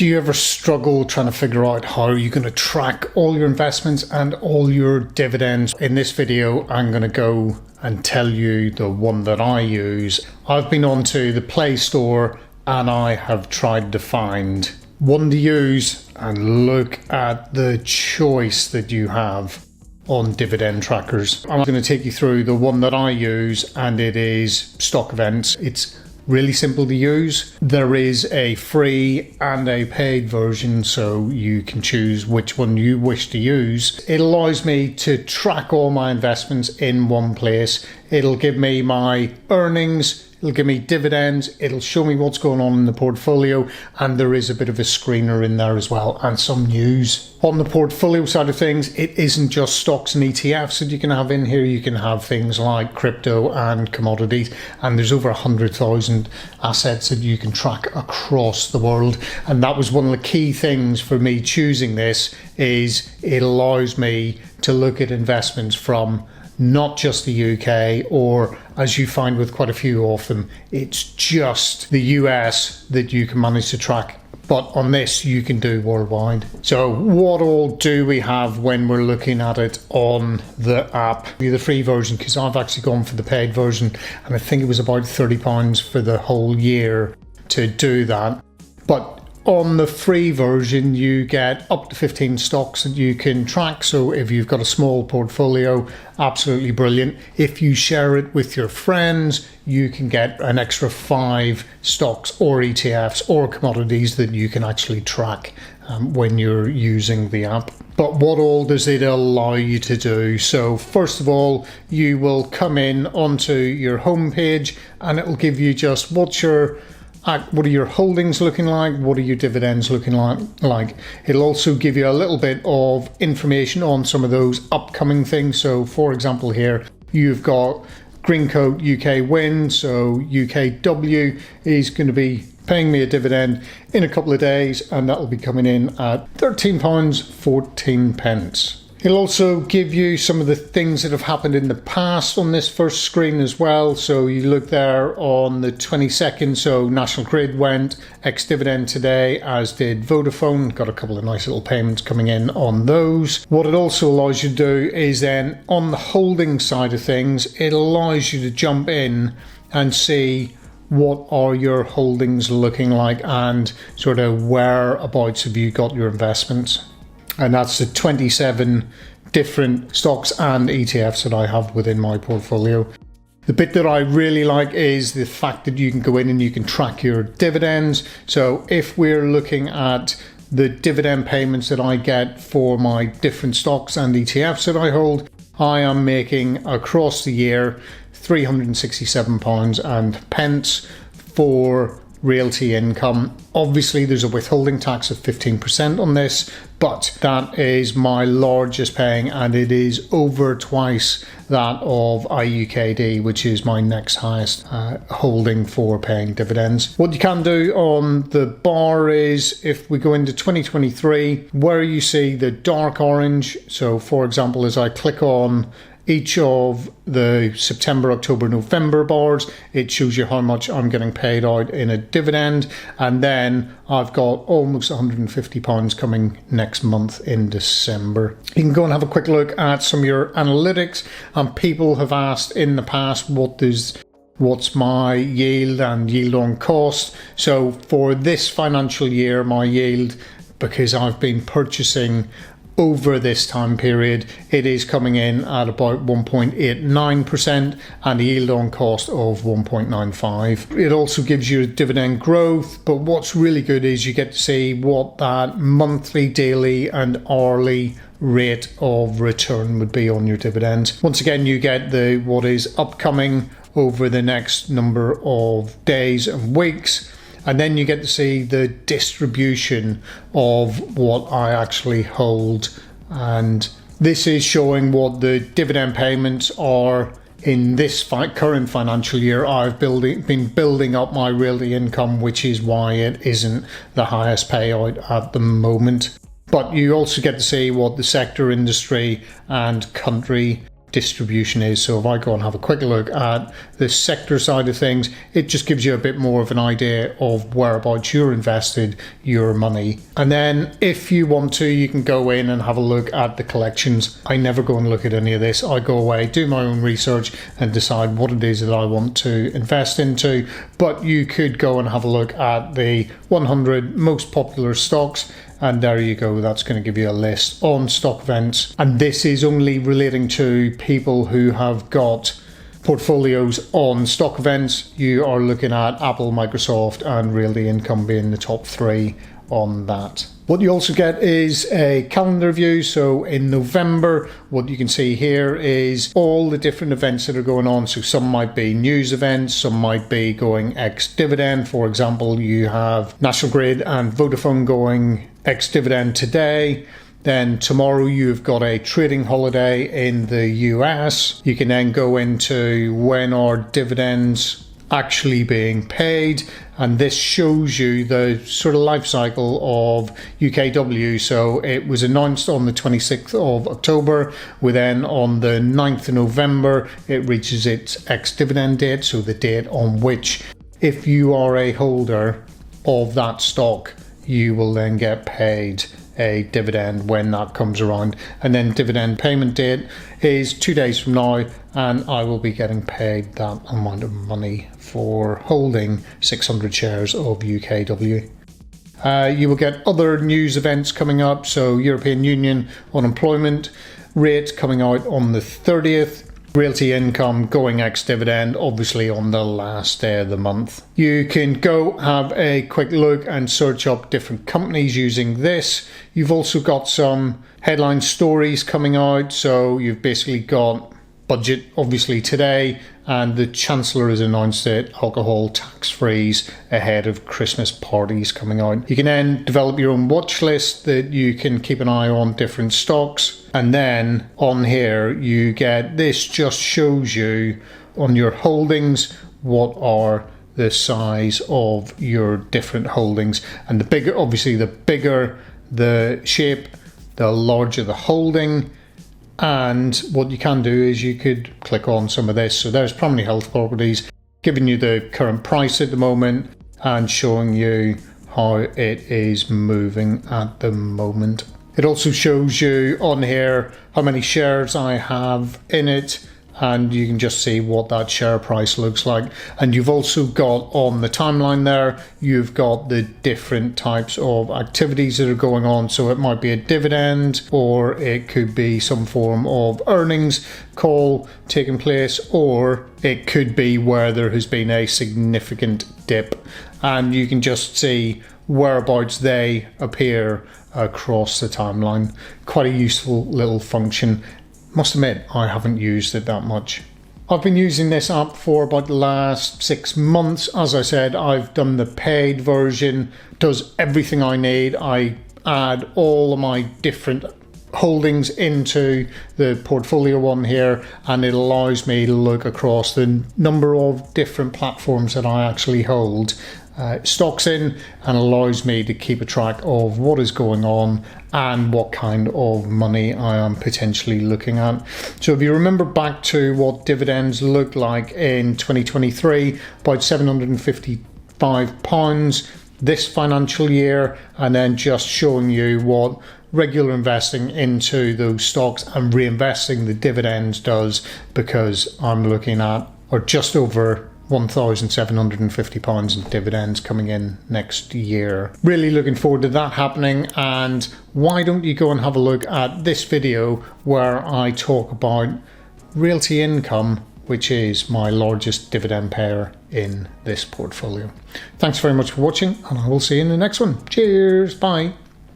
Do you ever struggle trying to figure out how you're going to track all your investments and all your dividends? In this video, I'm going to go and tell you the one that I use. I've been onto the Play Store and I have tried to find one to use, and look at the choice that you have on dividend trackers. I'm going to take you through the one that I use, and it is Stock Events. It's really simple to use. There is a free and a paid version, so you can choose which one you wish to use. It allows me to track all my investments in one place. It'll give me my earnings, it'll give me dividends, it'll show me what's going on in the portfolio, and there is a bit of a screener in there as well, and some news. On the portfolio side of things, it isn't just stocks and ETFs that you can have in here. You can have things like crypto and commodities, and there's over 100,000 assets that you can track across the world. And that was one of the key things for me choosing this, is it allows me to look at investments from not just the UK, or as you find with quite a few of them, it's just the US that you can manage to track. But on this, you can do worldwide. So what all do we have when we're looking at it on the app? The free version, because I've actually gone for the paid version, and I think it was about £30 for the whole year to do that. But on the free version, you get up to 15 stocks that you can track. So if you've got a small portfolio, absolutely brilliant. If you share it with your friends, you can get an extra 5 stocks or ETFs or commodities that you can actually track when you're using the app. But what all does it allow you to do? So first of all, you will come in onto your home page, and it will give you just what are your holdings looking like? What are your dividends looking like? It'll also give you a little bit of information on some of those upcoming things. So for example, here you've got Greencoat UK Wind. So UKW is going to be paying me a dividend in a couple of days, and that will be coming in at £13.14. It'll also give you some of the things that have happened in the past on this first screen as well. So you look there on the 22nd, so National Grid went ex-dividend today, as did Vodafone. Got a couple of nice little payments coming in on those. What it also allows you to do is then on the holding side of things, it allows you to jump in and see what are your holdings looking like, and sort of whereabouts have you got your investments. And that's the 27 different stocks and ETFs that I have within my portfolio. The bit that I really like is the fact that you can go in and you can track your dividends. So if we're looking at the dividend payments that I get for my different stocks and ETFs that I hold, I am making across the year £367.00 for realty income. Obviously there's a withholding tax of 15% on this, but that is my largest paying, and it is over twice that of IUKD, which is my next highest holding for paying dividends. What you can do on the bar is, if we go into 2023, where you see the dark orange, so for example, as I click on each of the September, October, November bars, it shows you how much I'm getting paid out in a dividend. And then I've got almost £150 coming next month in December. You can go and have a quick look at some of your analytics. And people have asked in the past, what's my yield and yield on cost? So for this financial year, my yield, because I've been purchasing over this time period, it is coming in at about 1.89% and a yield on cost of 1.95. It also gives you dividend growth, but what's really good is you get to see what that monthly, daily and hourly rate of return would be on your dividends. Once again, you get what is upcoming over the next number of days and weeks. And then you get to see the distribution of what I actually hold. And this is showing what the dividend payments are in this current financial year. I've been building up my realty income, which is why it isn't the highest payout at the moment. But you also get to see what the sector, industry and country distribution is. So if I go and have a quick look at the sector side of things, it just gives you a bit more of an idea of whereabouts you're invested your money. And then if you want to, you can go in and have a look at the collections. I never go and look at any of this. I go away, do my own research and decide what it is that I want to invest into. But you could go and have a look at the 100 most popular stocks, and there you go. That's going to give you a list on stock events, and this is only relating to people who have got portfolios on stock events. You are looking at Apple, Microsoft and Realty Income being the top 3 on that. What you also get is a calendar view. So in November, what you can see here is all the different events that are going on. So some might be news events, some might be going ex-dividend. For example, you have National Grid and Vodafone going ex-dividend today. Then tomorrow you've got a trading holiday in the US. You can then go into when are dividends actually being paid, and this shows you the sort of life cycle of UKW. So it was announced on the 26th of October, with then on the 9th of November it reaches its ex-dividend date, so the date on which, if you are a holder of that stock, you will then get paid a dividend when that comes around. And then dividend payment date is 2 days from now, and I will be getting paid that amount of money for holding 600 shares of UKW. You will get other news events coming up. So European Union unemployment rate coming out on the 30th. Realty Income going ex-dividend, obviously on the last day of the month. You can go have a quick look and search up different companies using this. You've also got some headline stories coming out. So you've basically got budget obviously today, and the Chancellor has announced that alcohol tax freeze ahead of Christmas parties coming out. You can then develop your own watch list that you can keep an eye on different stocks, and then on here you get this, just shows you on your holdings what are the size of your different holdings. And the bigger, obviously the bigger the shape, the larger the holding. And what you can do is you could click on some of this. So there's Primary Health Properties, giving you the current price at the moment and showing you how it is moving at the moment. It also shows you on here how many shares I have in it, and you can just see what that share price looks like. And you've also got on the timeline there, you've got the different types of activities that are going on. So it might be a dividend, or it could be some form of earnings call taking place, or it could be where there has been a significant dip, and you can just see whereabouts they appear across the timeline. Quite a useful little function. Must admit, I haven't used it that much. I've been using this app for about the last 6 months. As I said, I've done the paid version, does everything I need. I add all of my different holdings into the portfolio one here, and it allows me to look across the number of different platforms that I actually hold stocks in, and allows me to keep a track of what is going on and what kind of money I am potentially looking at. So if you remember back to what dividends looked like in 2023, about £755 this financial year, and then just showing you what regular investing into those stocks and reinvesting the dividends does, because I'm looking at, or just over £1,750 in dividends coming in next year. Really looking forward to that happening. And why don't you go and have a look at this video where I talk about Realty Income, which is my largest dividend payer in this portfolio. Thanks very much for watching, and I will see you in the next one. Cheers, bye.